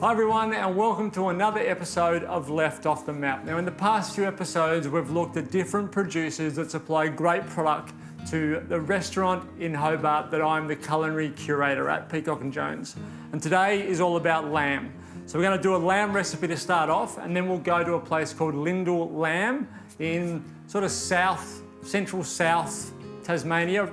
Hi everyone, and welcome to another episode of Left Off the Map. Now in the past few episodes we've looked at different producers that supply great product to the restaurant in Hobart that I'm the culinary curator at, Peacock and Jones. And today is all about lamb. So we're going to do a lamb recipe to start off, and then we'll go to a place called Lyndall Lamb in sort of central south Tasmania,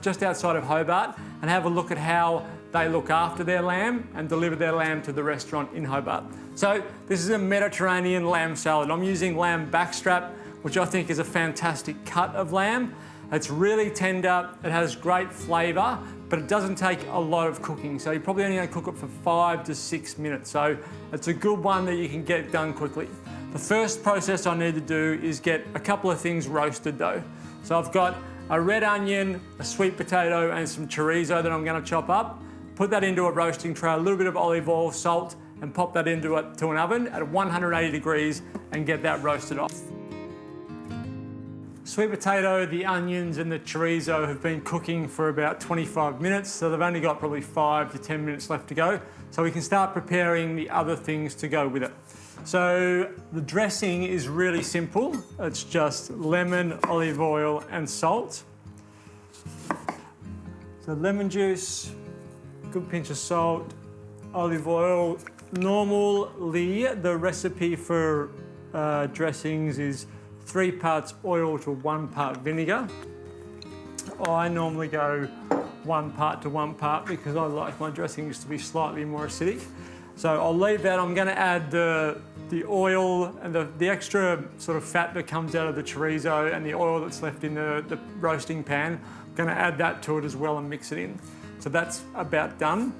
just outside of Hobart, and have a look at how they look after their lamb and deliver their lamb to the restaurant in Hobart. So this is a Mediterranean lamb salad. I'm using lamb backstrap, which I think is a fantastic cut of lamb. It's really tender, it has great flavour, but it doesn't take a lot of cooking. So you're probably only going to cook it for 5 to 6 minutes. So it's a good one that you can get done quickly. The first process I need to do is get a couple of things roasted though. So I've got a red onion, a sweet potato, and some chorizo that I'm going to chop up. Put that into a roasting tray, a little bit of olive oil, salt, and pop that into an oven at 180 degrees and get that roasted off. Sweet potato, the onions, and the chorizo have been cooking for about 25 minutes, so they've only got probably 5 to 10 minutes left to go. So we can start preparing the other things to go with it. So the dressing is really simple. It's just lemon, olive oil, and salt. So lemon juice, good pinch of salt, olive oil. Normally, the recipe for dressings is 3 parts oil to 1 part vinegar. I normally go 1 part to 1 part because I like my dressings to be slightly more acidic. So I'll leave that. I'm going to add the oil and the extra sort of fat that comes out of the chorizo and the oil that's left in the roasting pan. I'm going to add that to it as well and mix it in. So that's about done.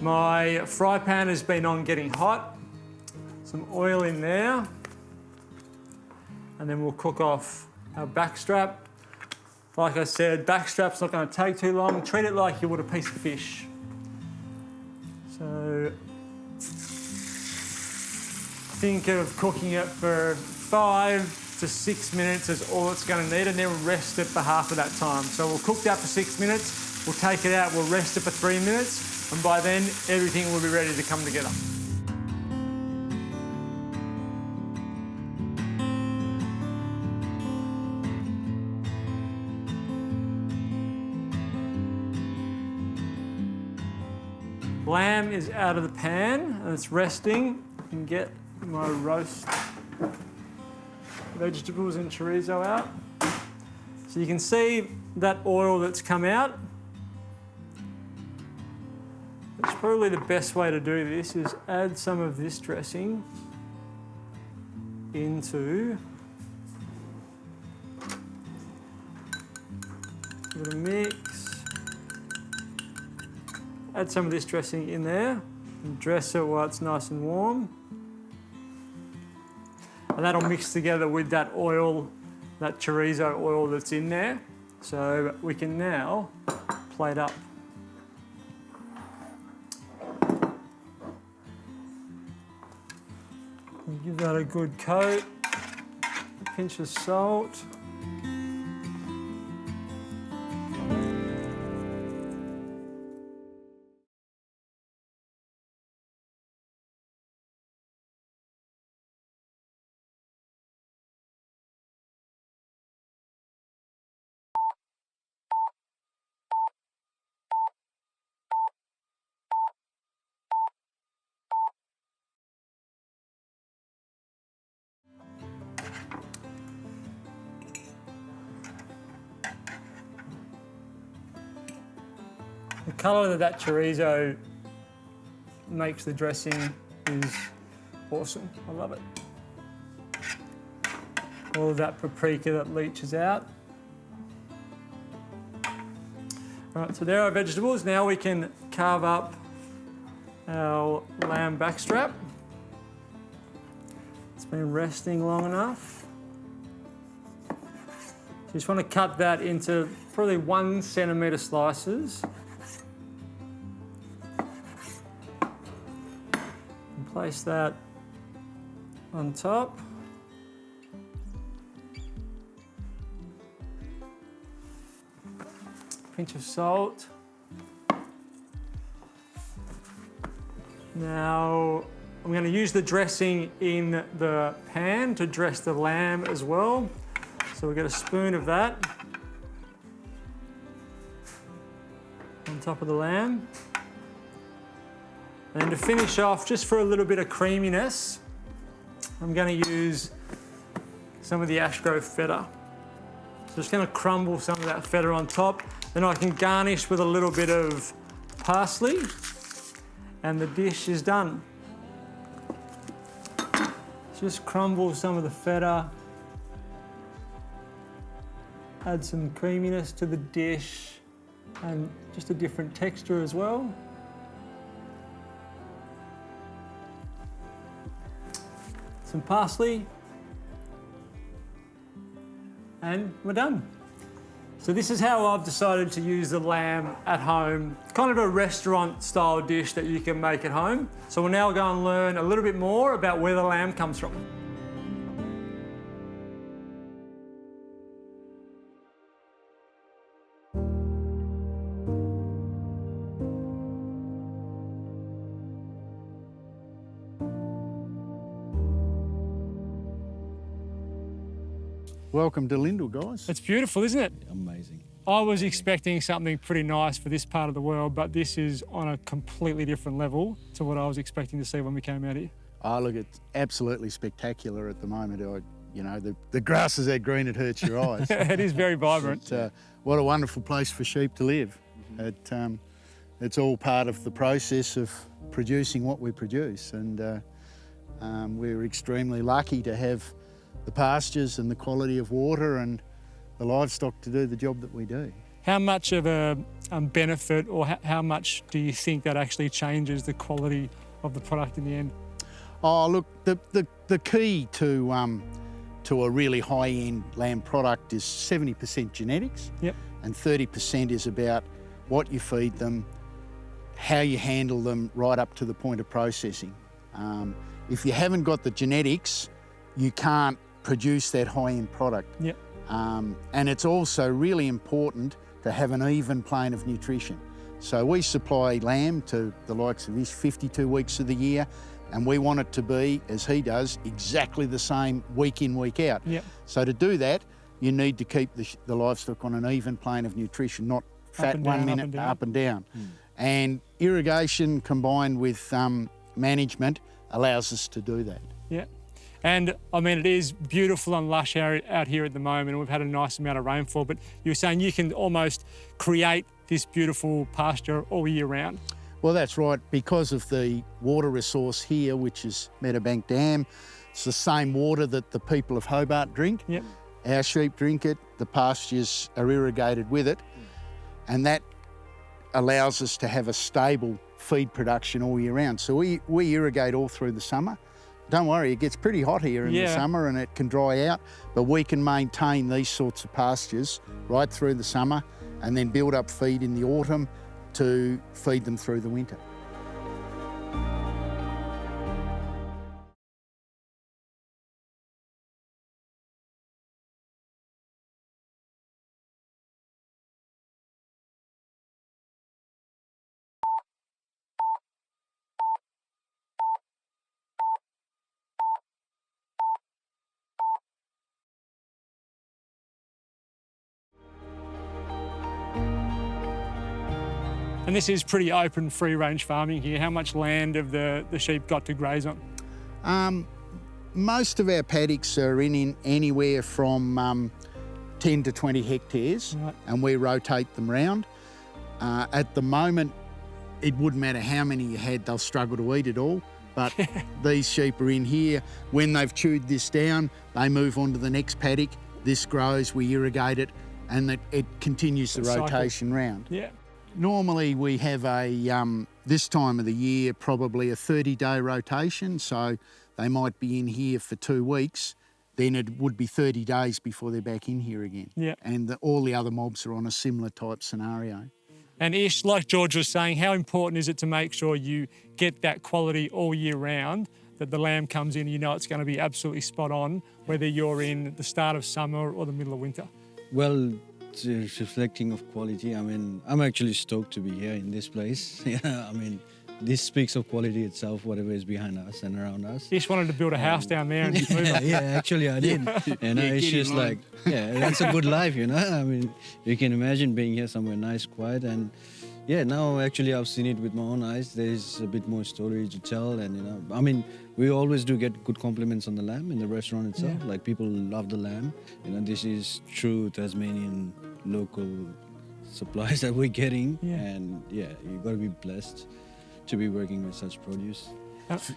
My fry pan has been on getting hot. Some oil in there. And then we'll cook off our backstrap. Like I said, backstrap's not going to take too long. Treat it like you would a piece of fish. So think of cooking it for 5 to 6 minutes is all it's going to need, and then rest it for half of that time. So we'll cook that for 6 minutes. We'll take it out, we'll rest it for 3 minutes, and by then, everything will be ready to come together. Lamb is out of the pan, and it's resting. I can get my roast vegetables and chorizo out. So you can see that oil that's come out. It's probably the best way to do this is add some of this dressing into, give it a mix, add some of this dressing in there and dress it while it's nice and warm. And that'll mix together with that oil, that chorizo oil that's in there. So we can now plate up. Give that a good coat, a pinch of salt. The colour that chorizo makes the dressing is awesome. I love it. All of that paprika that leaches out. All right, so there are our vegetables. Now we can carve up our lamb backstrap. It's been resting long enough. So you just want to cut that into probably 1 centimetre slices. Place that on top. Pinch of salt. Now I'm going to use the dressing in the pan to dress the lamb as well. So we'll get a spoon of that on top of the lamb. And to finish off, just for a little bit of creaminess, I'm going to use some of the Ashgrove feta. So just going to crumble some of that feta on top. Then I can garnish with a little bit of parsley, and the dish is done. Just crumble some of the feta, add some creaminess to the dish, and just a different texture as well. Some parsley, and we're done. So this is how I've decided to use the lamb at home, kind of a restaurant style dish that you can make at home. So we'll now go and learn a little bit more about where the lamb comes from. Welcome to Lyndall, guys. It's beautiful, isn't it? Amazing. I was expecting something pretty nice for this part of the world, but this is on a completely different level to what I was expecting to see when we came out here. Oh, look, it's absolutely spectacular at the moment. You know, the grass is that green, it hurts your eyes. It is very vibrant. What a wonderful place for sheep to live. It's all part of the process of producing what we produce, and we're extremely lucky to have the pastures and the quality of water and the livestock to do the job that we do. How much of a benefit, or how much do you think that actually changes the quality of the product in the end? Oh, look, the key to a really high-end lamb product is 70% genetics, yep, and 30% is about what you feed them, how you handle them right up to the point of processing. If you haven't got the genetics, you can't produce that high-end product. Yep. And it's also really important to have an even plane of nutrition. So we supply lamb to the likes of this 52 weeks of the year, and we want it to be, as he does, exactly the same week in, week out. Yep. So to do that, you need to keep the livestock on an even plane of nutrition, not fat one minute, up and down. And irrigation combined with management allows us to do that. Yeah. And I mean, it is beautiful and lush out here at the moment, and we've had a nice amount of rainfall, but you were saying you can almost create this beautiful pasture all year round. Well, that's right. Because of the water resource here, which is Meadowbank Dam, it's the same water that the people of Hobart drink. Yep. Our sheep drink it, the pastures are irrigated with it, and that allows us to have a stable feed production all year round. So we irrigate all through the summer. Don't worry, it gets pretty hot here in the summer and it can dry out, but we can maintain these sorts of pastures right through the summer and then build up feed in the autumn to feed them through the winter. And this is pretty open, free-range farming here. How much land have the sheep got to graze on? Most of our paddocks are in anywhere from 10 to 20 hectares, right, and we rotate them round. At the moment, it wouldn't matter how many you had, they'll struggle to eat it all. But these sheep are in here. When they've chewed this down, they move on to the next paddock. This grows, we irrigate it, and it continues the rotation round. Yeah. Normally we have this time of the year, probably a 30-day rotation. So they might be in here for 2 weeks. Then it would be 30 days before they're back in here again. Yeah. And all the other mobs are on a similar type scenario. And Ish, like George was saying, how important is it to make sure you get that quality all year round, that the lamb comes in, you know it's going to be absolutely spot on, whether you're in the start of summer or the middle of winter? Well, it's reflecting of quality. I mean, I'm actually stoked to be here in this place. I mean, this speaks of quality itself, whatever is behind us and around us. Just wanted to build a house down there and just move up. Yeah, actually I did. And it's just like, that's a good life, you know. I mean, you can imagine being here somewhere nice, quiet, and yeah, now actually I've seen it with my own eyes. There's a bit more story to tell, and you know, I mean, we always do get good compliments on the lamb in the restaurant itself. Like people love the lamb. You know, this is true Tasmanian local supplies that we're getting, and yeah, you've got to be blessed to be working with such produce.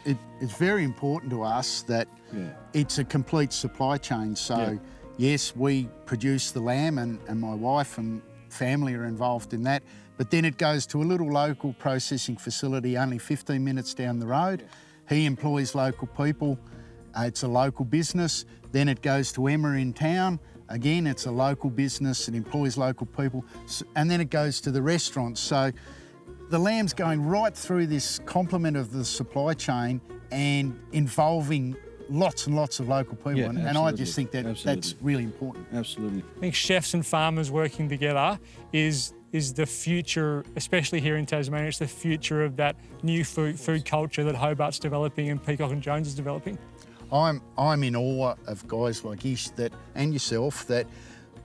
It's very important to us that it's a complete supply chain. So yes, we produce the lamb, and my wife and family are involved in that, but then it goes to a little local processing facility only 15 minutes down the road. He employs local people. It's a local business. Then it goes to Emma in town. Again, it's a local business. It employs local people. And then it goes to the restaurants. So the lamb's going right through this complement of the supply chain and involving lots and lots of local people. Yeah, and I just think that that's really important. Absolutely. I think chefs and farmers working together is the future, especially here in Tasmania. It's the future of that new food culture that Hobart's developing and Peacock and Jones is developing. I'm in awe of guys like Ish and yourself that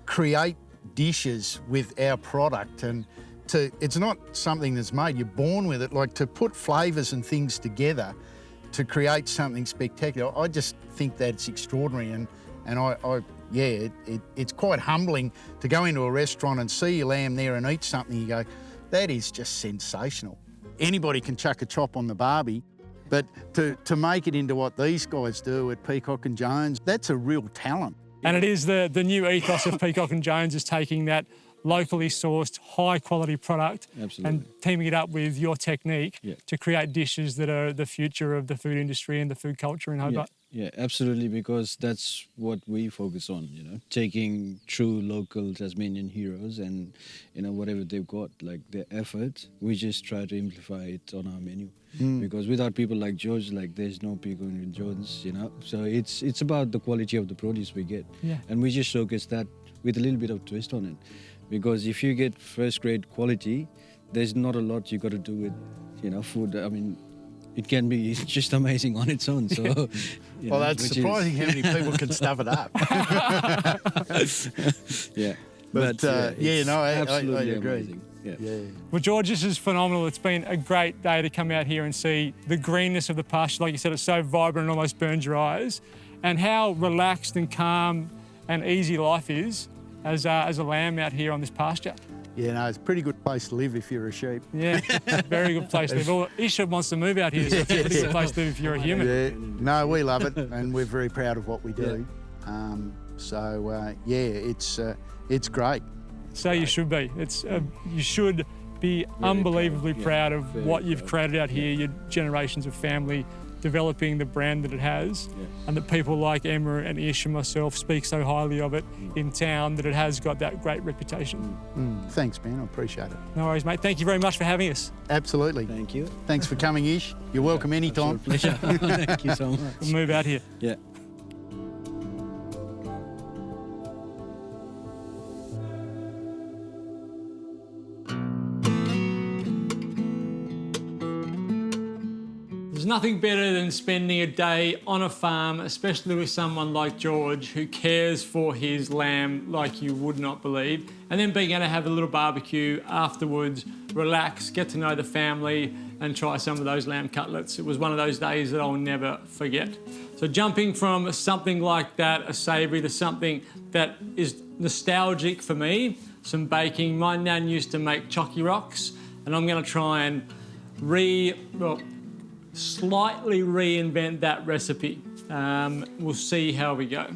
create dishes with our product, and it's not something that's made, you're born with it. Like, to put flavours and things together to create something spectacular, I just think that's extraordinary, and it's quite humbling to go into a restaurant and see your lamb there and eat something. You go, that is just sensational. Anybody can chuck a chop on the barbie, but to make it into what these guys do at Peacock and Jones, that's a real talent. And it is the new ethos of Peacock and Jones is taking that locally sourced, high-quality product and teaming it up with your technique to create dishes that are the future of the food industry and the food culture in Hobart. Yeah, absolutely, because that's what we focus on, you know, taking true local Tasmanian heroes and, you know, whatever they've got, like their effort, we just try to amplify it on our menu. Because without people like George, like, there's no Peacock and Jones, you know. So it's about the quality of the produce we get. And we just showcase that with a little bit of twist on it. Because if you get first-grade quality, there's not a lot you got to do with, you know, food. I mean, it can be just amazing on its own. So, well, that's surprising how many people can stuff it up. I agree. Well, George, this is phenomenal. It's been a great day to come out here and see the greenness of the pasture. Like you said, it's so vibrant, it almost burns your eyes. And how relaxed and calm and easy life is as a lamb out here on this pasture. Yeah, no, it's a pretty good place to live if you're a sheep. Yeah, very good place to live. Well, Isha wants to move out here, so it's a pretty good place to live if you're a human. Yeah, no, we love it, and we're very proud of what we do. It's great. So you should be. You should be unbelievably proud of what you've created out here, your generations of family, developing the brand that it has, and that people like Emma and Ish and myself speak so highly of it in town, that it has got that great reputation. Thanks, man, I appreciate it. No worries, mate. Thank you very much for having us. Absolutely. Thank you. Thanks for coming, Ish. You're welcome anytime. Pleasure. Thank you so much. We'll move out here. Yeah. There's nothing better than spending a day on a farm, especially with someone like George, who cares for his lamb like you would not believe, and then being able to have a little barbecue afterwards, relax, get to know the family, and try some of those lamb cutlets. It was one of those days that I'll never forget. So jumping from something like that, a savoury, to something that is nostalgic for me, some baking. My nan used to make Chocky Rocks, and I'm going to try and slightly reinvent that recipe. We'll see how we go.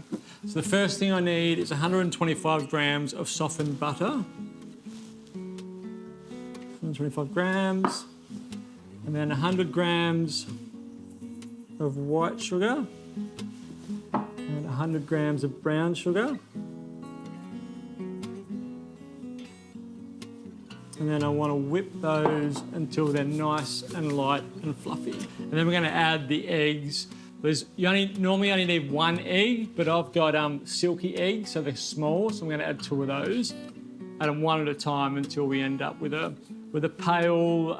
So the first thing I need is 125 grams of softened butter. 125 grams. And then 100 grams of white sugar. And 100 grams of brown sugar. And then I want to whip those until they're nice and light and fluffy. And then we're going to add the eggs. Normally only need one egg, but I've got silky eggs, so they're small, so I'm going to add 2 of those. Add them one at a time until we end up with a with a pale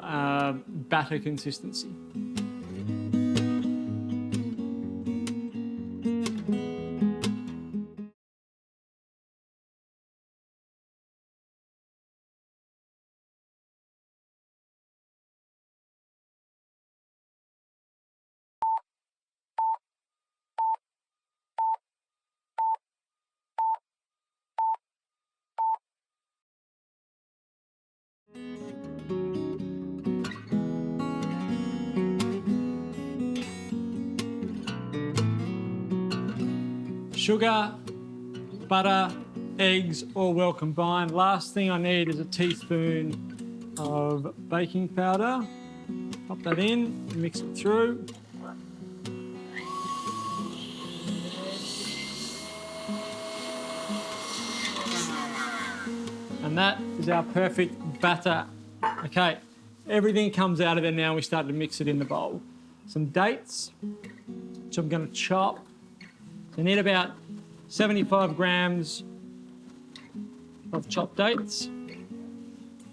batter consistency. Sugar, butter, eggs, all well combined. Last thing I need is a teaspoon of baking powder. Pop that in, mix it through. And that is our perfect batter. Okay, everything comes out of there now. We start to mix it in the bowl. Some dates, which I'm going to chop. We need about 75 grams of chopped dates.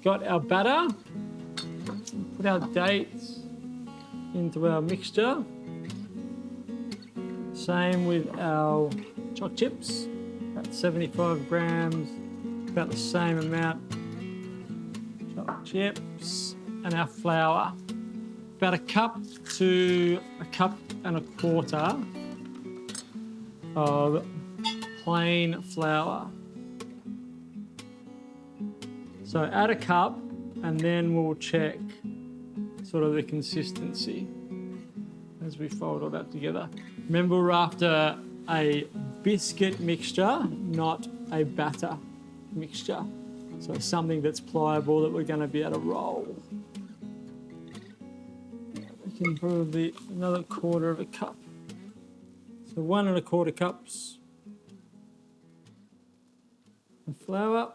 Got our batter. Put our dates into our mixture. Same with our choc chips. About 75 grams, about the same amount. Choc chips and our flour. About a cup to a cup and a quarter of plain flour. So add a cup and then we'll check sort of the consistency as we fold all that together. Remember, we're after a biscuit mixture, not a batter mixture. So something that's pliable that we're going to be able to roll. We can probably another quarter of a cup. So 1 1/4 cups of flour.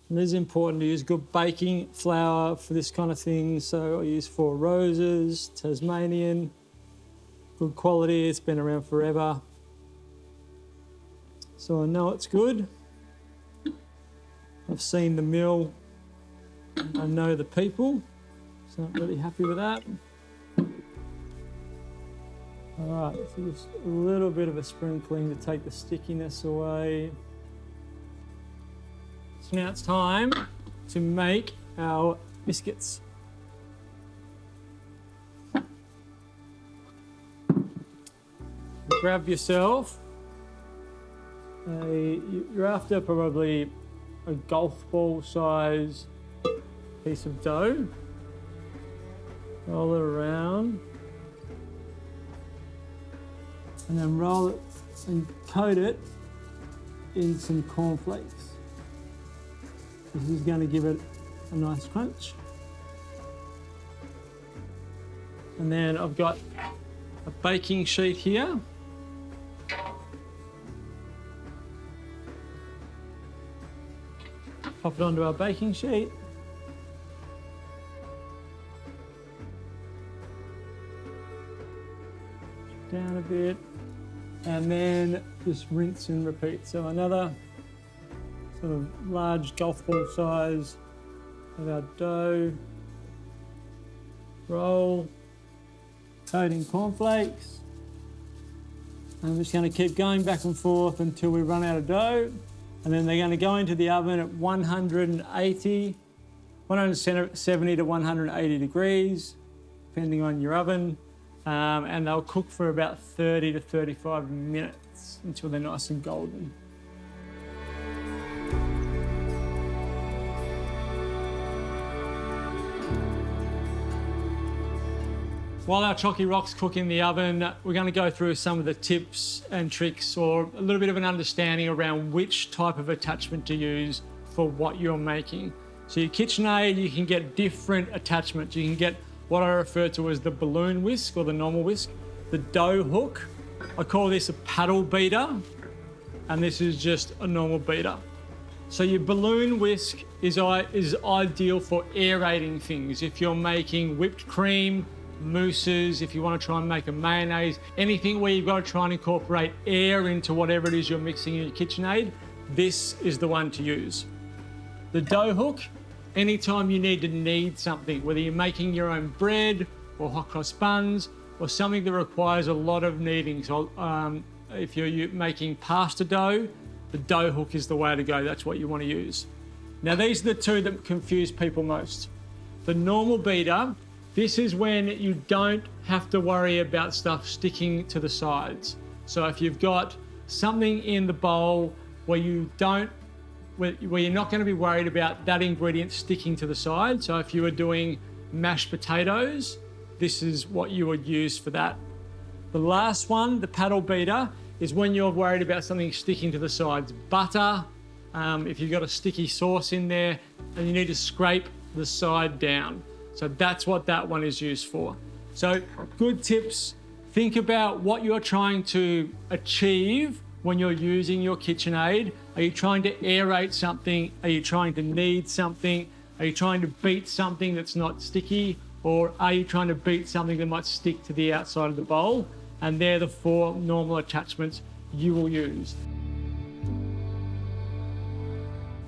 And it is important to use good baking flour for this kind of thing. So I use 4 Roses, Tasmanian, good quality, it's been around forever. So I know it's good. I've seen the mill, I know the people, so I'm really happy with that. All right, so just a little bit of a sprinkling to take the stickiness away. So now it's time to make our biscuits. Grab yourself you're after probably a golf ball size piece of dough. Roll it around. And then roll it and coat it in some cornflakes. This is going to give it a nice crunch. And then I've got a baking sheet here. Pop it onto our baking sheet. Down a bit. And then just rinse and repeat. So another sort of large golf ball size of our dough. Roll. Coating cornflakes. And I'm just going to keep going back and forth until we run out of dough. And then they're going to go into the oven at 170 to 180 degrees, depending on your oven. And they'll cook for about 30 to 35 minutes until they're nice and golden. While our Chocky Rocks cook in the oven, we're going to go through some of the tips and tricks, or a little bit of an understanding around which type of attachment to use for what you're making. So your KitchenAid, you can get different attachments. You can get what I refer to as the balloon whisk or the normal whisk, the dough hook. I call this a paddle beater, and this is just a normal beater. So your balloon whisk is ideal for aerating things. If you're making whipped cream, mousses, if you want to try and make a mayonnaise, anything where you've got to try and incorporate air into whatever it is you're mixing in your KitchenAid, this is the one to use. The dough hook, anytime you need to knead something, whether you're making your own bread or hot cross buns or something that requires a lot of kneading. So if you're making pasta dough, the dough hook is the way to go. That's what you want to use. Now, these are the two that confuse people most. The normal beater, this is when you don't have to worry about stuff sticking to the sides. So if you've got something in the bowl where you're not going to be worried about that ingredient sticking to the side. So if you were doing mashed potatoes, this is what you would use for that. The last one, the paddle beater, is when you're worried about something sticking to the sides. Butter, if you've got a sticky sauce in there and you need to scrape the side down. So that's what that one is used for. So good tips. Think about what you're trying to achieve when you're using your KitchenAid. Are you trying to aerate something? Are you trying to knead something? Are you trying to beat something that's not sticky? Or are you trying to beat something that might stick to the outside of the bowl? And they're the 4 normal attachments you will use.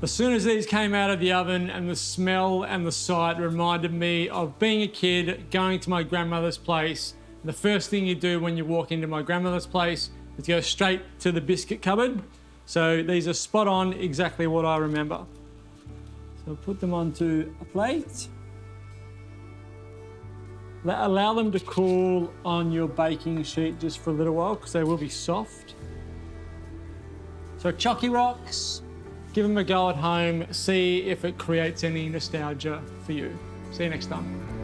As soon as these came out of the oven and the smell and the sight reminded me of being a kid, going to my grandmother's place. The first thing you do when you walk into my grandmother's place is go straight to the biscuit cupboard. So these are spot on, exactly what I remember. So put them onto a plate. Allow them to cool on your baking sheet just for a little while because they will be soft. So Chocky Rocks, give them a go at home, see if it creates any nostalgia for you. See you next time.